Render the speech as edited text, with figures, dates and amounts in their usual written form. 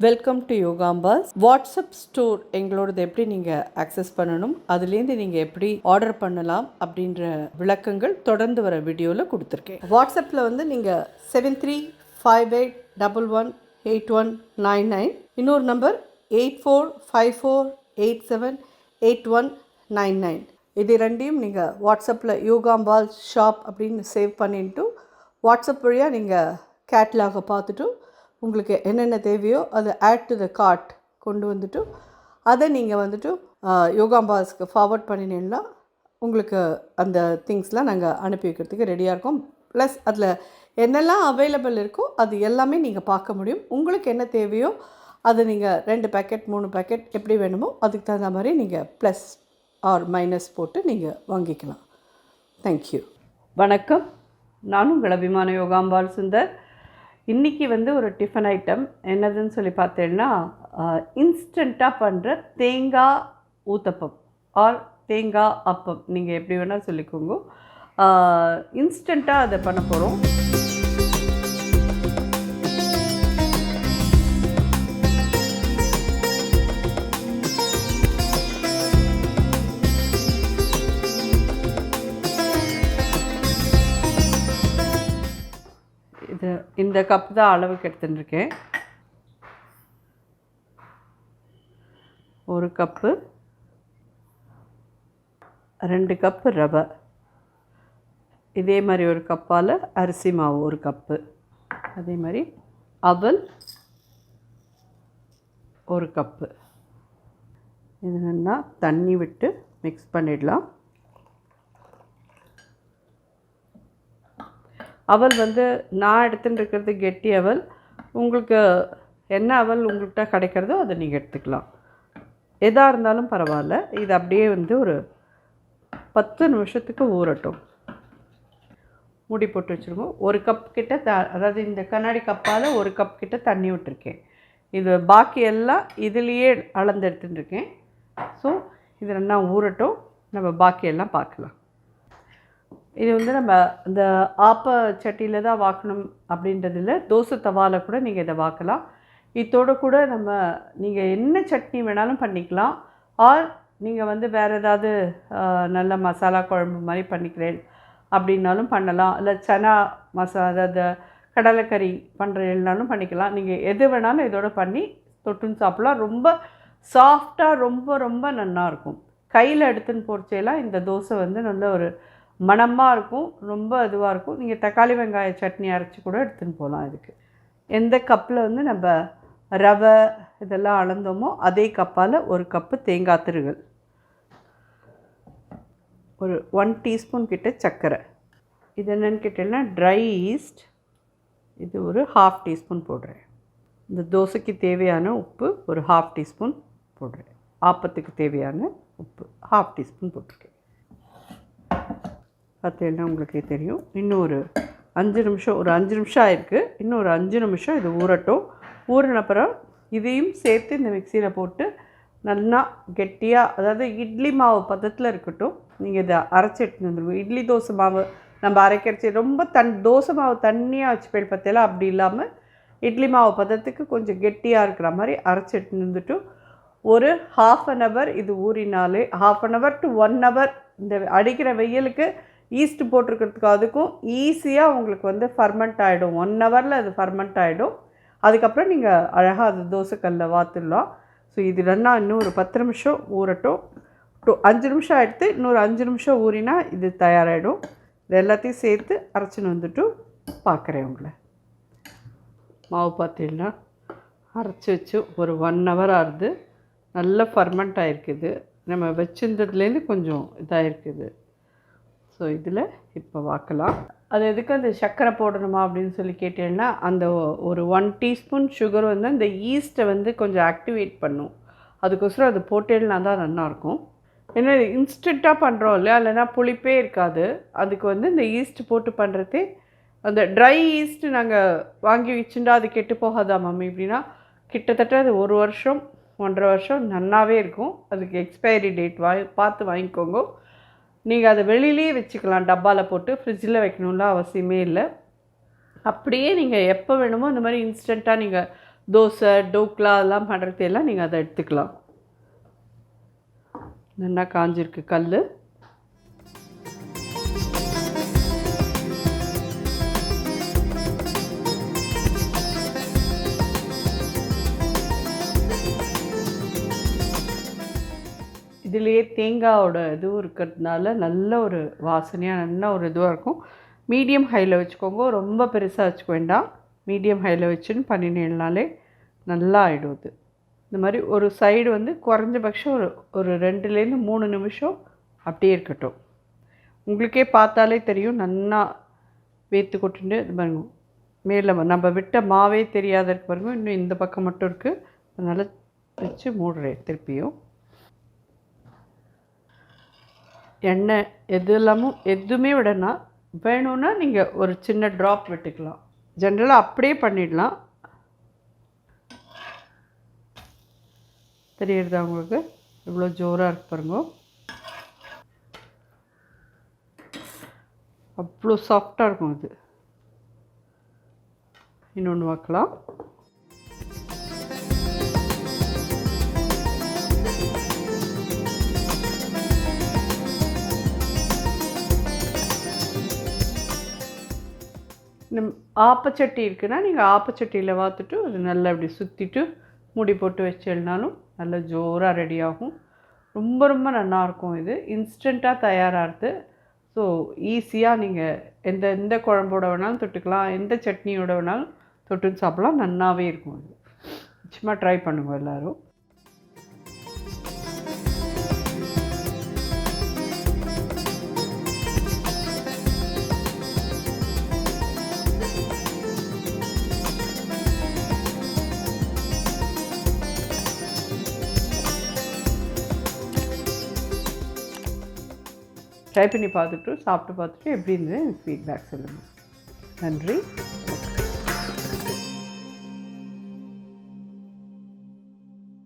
Welcome to யோகாம்பாஸ். WhatsApp store எங்களோடது எப்படி நீங்கள் அக்சஸ் பண்ணணும், அதுலேருந்து நீங்கள் எப்படி ஆர்டர் பண்ணலாம் அப்படின்ற விளக்கங்கள் தொடர்ந்து வர வீடியோவில் கொடுத்துருக்கேன். வாட்ஸ்அப்பில் வந்து நீங்கள் 7358118199, இன்னொரு நம்பர் 8454878199. இது ரெண்டையும் நீங்கள் வாட்ஸ்அப்பில் யோகாம்பால் ஷாப் அப்படின்னு சேவ் பண்ணிட்டு வாட்ஸ்அப் வழியாக நீங்கள் கேட்லாகை பார்த்துட்டு உங்களுக்கு என்னென்ன தேவையோ அதை ஆட் டு த கார்ட் கொண்டு வந்துட்டு அதை நீங்கள் வந்துட்டு யோகாம்பாஸ்க்கு ஃபார்வர்ட் பண்ணினீங்கன்னா உங்களுக்கு அந்த திங்ஸ்லாம் நாங்கள் அனுப்பி வைக்கிறதுக்கு ரெடியாக இருக்கோம். ப்ளஸ் அதில் என்னெல்லாம் அவைலபிள் இருக்கோ அது எல்லாமே நீங்கள் பார்க்க முடியும். உங்களுக்கு என்ன தேவையோ அதை நீங்கள் 2 பேக்கெட் 3 பேக்கெட் எப்படி வேணுமோ அதுக்கு தகுந்த மாதிரி நீங்கள் ப்ளஸ் ஆர் மைனஸ் போட்டு நீங்கள் வாங்கிக்கலாம். தேங்க்யூ. வணக்கம். நானும் உங்கள் அபிமான யோகாம்பால் சுந்தர். இன்றைக்கி வந்து ஒரு டிஃபன் ஐட்டம் என்னதுன்னு சொல்லி பார்த்தேன்னா இன்ஸ்டண்ட்டாக பண்ணுற தேங்காய் ஊத்தப்பம் ஆர் தேங்காய் அப்பம், நீங்கள் எப்படி வேணால் சொல்லிக்கோங்க. இன்ஸ்டண்ட்டாக அதை பண்ண போகிறோம். இந்த கப் தான் அளவுக்கு எடுத்துட்டுருக்கேன். 1 கப்பு, 2 கப்பு ரவை, இதே மாதிரி 1 கப்பால் அரிசி மாவு 1 கப்பு, அதே மாதிரி அவல் 1 கப்பு. இது நல்லா தண்ணி விட்டு மிக்ஸ் பண்ணிடலாம். அவல் வந்து நான் எடுத்துகிட்டு இருக்கிறது கெட்டி அவல். உங்களுக்கு என்ன அவல் உங்கள்கிட்ட கிடைக்கிறதோ அதை நீங்கள் எடுத்துக்கலாம். எதாக இருந்தாலும் பரவாயில்ல. இது அப்படியே வந்து ஒரு 10 நிமிஷத்துக்கு ஊறட்டும். மூடி போட்டு வச்சுருக்கோம். 1 கப் கிட்ட அதாவது இந்த கண்ணாடி கப்பால் 1 கப் கிட்ட தண்ணி விட்டுருக்கேன். இது பாக்கி எல்லாம் இதுலேயே அளந்து எடுத்துட்டுருக்கேன். ஸோ இது நல்லா ஊறட்டும், நம்ம பாக்கியெல்லாம் பார்க்கலாம். இது வந்து நம்ம இந்த ஆப்ப சட்டியில் தான் வாக்கணும் அப்படின்றதில்ல, தோசை தவாவில் கூட நீங்கள் இதை வாக்கலாம். இதோடு கூட நீங்கள் என்ன சட்னி வேணாலும் பண்ணிக்கலாம். ஆர் நீங்கள் வந்து வேறு ஏதாவது நல்ல மசாலா குழம்பு மாதிரி பண்ணிக்கிறேன் அப்படின்னாலும் பண்ணலாம். இல்லை சனா அதாவது கடலைக்கறி பண்ணுறேன்னாலும் பண்ணிக்கலாம். நீங்கள் எது வேணாலும் இதோடு பண்ணி தொட்டுன்னு சாப்பிட்லாம். ரொம்ப சாஃப்டாக ரொம்ப ரொம்ப நல்லாயிருக்கும். கையில் எடுத்துன்னு போகிறச்செல்லாம் இந்த தோசை வந்து நல்ல ஒரு மணமாக இருக்கும், ரொம்ப இதுவாக இருக்கும். நீங்கள் தக்காளி வெங்காய சட்னி அரைச்சி கூட எடுத்துன்னு போகலாம். இதுக்கு எந்த கப்பில் வந்து நம்ம ரவை இதெல்லாம் அளந்தோமோ அதே கப்பால் 1 கப்பு தேங்காய் திருகல், ஒரு 1 டீஸ்பூன் கிட்ட சர்க்கரை. இது என்னென்னு கேட்டீங்கன்னா ட்ரை ஈஸ்ட். இது ஒரு 1/2 டீஸ்பூன் போடுறேன். இந்த தோசைக்கு தேவையான உப்பு ஒரு 1/2 டீஸ்பூன் போடுறேன். ஆப்பத்துக்கு தேவையான உப்பு 1/2 டீஸ்பூன் போட்டிருக்கேன். பார்த்தீங்கன்னா உங்களுக்கே தெரியும். இன்னும் ஒரு 5 நிமிஷம், ஒரு 5 நிமிஷம் ஆயிருக்கு. இன்னும் ஒரு 5 நிமிஷம் இது ஊறட்டும். ஊறின அப்புறம் இதையும் சேர்த்து இந்த மிக்சியில் போட்டு நல்லா கெட்டியாக, அதாவது இட்லி மாவு பதத்தில் இருக்கட்டும். நீங்கள் இதை அரைச்சி எடுத்துன்னு வந்துடுவோம். இட்லி தோசை மாவு நம்ம அரைக்கிறச்சி ரொம்ப தோசை மாவு தண்ணியாக வச்சு போய் பார்த்தீங்களா, அப்படி இல்லாமல் இட்லி மாவு பதத்துக்கு கொஞ்சம் கெட்டியாக இருக்கிற மாதிரி அரைச்சி எடுத்துன்னு வந்துட்டு ஒரு 1/2 அன் ஹவர் இது ஊறினாலே 1/2 அன் ஹவர் டு 1 ஹவர் இந்த அடிக்கிற வெயிலுக்கு ஈஸ்ட்டு போட்டிருக்கிறதுக்கு அதுக்கும் ஈஸியாக உங்களுக்கு வந்து ஃபர்மெண்ட் ஆகிடும். 1 ஹவரில் அது ஃபர்மெண்ட் ஆகிடும். அதுக்கப்புறம் நீங்கள் அழகாக அது தோசைக்கல்லில் வாத்துடலாம். ஸோ இது இல்லைன்னா இன்னும் ஒரு 10 நிமிஷம் ஊறட்டும். 5 நிமிஷம் ஆகிடுத்து. இன்னொரு 5 நிமிஷம் ஊறினா இது தயாராகிடும். இது எல்லாத்தையும் சேர்த்து அரைச்சின்னு வந்துட்டு பார்க்குறேன் உங்களை. மாவு பார்த்தீங்கன்னா அரைச்சி வச்சு ஒரு 1 ஹவர் ஆகுது. நல்லா ஃபர்மெண்ட் ஆகிருக்குது. நம்ம வச்சிருந்ததுலேருந்து கொஞ்சம் இதாகிருக்குது. ஸோ இதில் இப்போ வாக்கலாம். அது எதுக்கு அந்த சர்க்கரை போடணுமா அப்படின்னு சொல்லி கேட்டீங்கன்னா, அந்த ஒரு 1 டீஸ்பூன் சுகர் வந்து அந்த ஈஸ்ட்டை வந்து கொஞ்சம் ஆக்டிவேட் பண்ணும். அதுக்கோசரம் அது போட்டேன்னா தான் நல்லாயிருக்கும். ஏன்னா இன்ஸ்டண்ட்டாக பண்ணுறோம் இல்லையா, இல்லைன்னா புளிப்பே இருக்காது. அதுக்கு வந்து இந்த ஈஸ்ட் போட்டு பண்ணுறதே, அந்த ட்ரை ஈஸ்ட்டு நாங்கள் வாங்கி வச்சுட்டா அது கெட்டு போகாதா மம்மி அப்படின்னா, கிட்டத்தட்ட அது 1 வருஷம் 1.5 வருஷம் நல்லாவே இருக்கும். அதுக்கு எக்ஸ்பைரி டேட் பார்த்து வாங்கிக்கோங்க. நீங்கள் அதை வெளியிலே வச்சுக்கலாம். டப்பாவில் போட்டு ஃப்ரிட்ஜில் வைக்கணும்ல அவசியமே இல்லை. அப்படியே நீங்கள் எப்போ வேணுமோ இந்த மாதிரி இன்ஸ்டண்ட்டாக நீங்கள் தோசை டோக்லா அதெல்லாம் பண்ணுறது எல்லாம் நீங்கள் அதை எடுத்துக்கலாம். நல்லா காஞ்சிருக்கு கல். இதுலேயே தேங்காயோட இதுவும் இருக்கிறதுனால நல்ல ஒரு வாசனையாக நல்ல ஒரு இதுவாக இருக்கும். மீடியம் ஹையில் வச்சுக்கோங்க, ரொம்ப பெருசாக வச்சுக்க வேண்டாம். மீடியம் ஹையில் வச்சுன்னு பண்ணினேன்னாலே நல்லா ஆகிடும். இது இந்த மாதிரி ஒரு சைடு வந்து குறைஞ்சபட்சம் ஒரு 2-3 நிமிஷம் அப்படியே இருக்கட்டும். உங்களுக்கே பார்த்தாலே தெரியும் நல்லா வேர்த்து கொட்டுண்டு. இது பாருங்க, மேலே நம்ம விட்ட மாவே தெரியாத இருக்கு பாருங்க. இன்னும் இந்த பக்கம் மட்டும் இருக்குது. அதனால் வச்சு மூடுறேன். திருப்பியும் எண்ணெய் எதுவுமே விடனா, வேணும்னா நீங்கள் ஒரு சின்ன ட்ராப் விட்டுக்கலாம். ஜென்ரலாக அப்படியே பண்ணிடலாம். தெரியுறதா உங்களுக்கு இவ்வளோ ஜோராக இருக்கு பாருங்க. அவ்வளோ சாஃப்டாக இருக்கும் இது. இன்னொன்று வைக்கலாம். ஆப்பச்சட்டி இருக்குன்னா நீங்கள் ஆப்பச்சட்டியில் வாத்துட்டு அது நல்லா இப்படி சுற்றிட்டு மூடி போட்டு வச்சிருந்தாலும் நல்லா ஜோராக ரெடி ஆகும். ரொம்ப ரொம்ப நல்லாயிருக்கும். இது இன்ஸ்டண்ட்டாக தயாராகிறது. ஸோ ஈஸியாக நீங்கள் எந்த குழம்போட வேணாலும் தொட்டுக்கலாம், எந்த சட்னியோட வேணாலும் தொட்டுன்னு சாப்பிட்லாம். நல்லாவே இருக்கும். இது நிச்சயமாக ட்ரை பண்ணுங்க எல்லோரும். ட்ரை பண்ணி பார்த்துட்டு சாப்பிட்டு பார்த்துட்டு எப்படி இருந்தது எனக்கு ஃபீட்பேக் சொல்லுங்கள். நன்றி.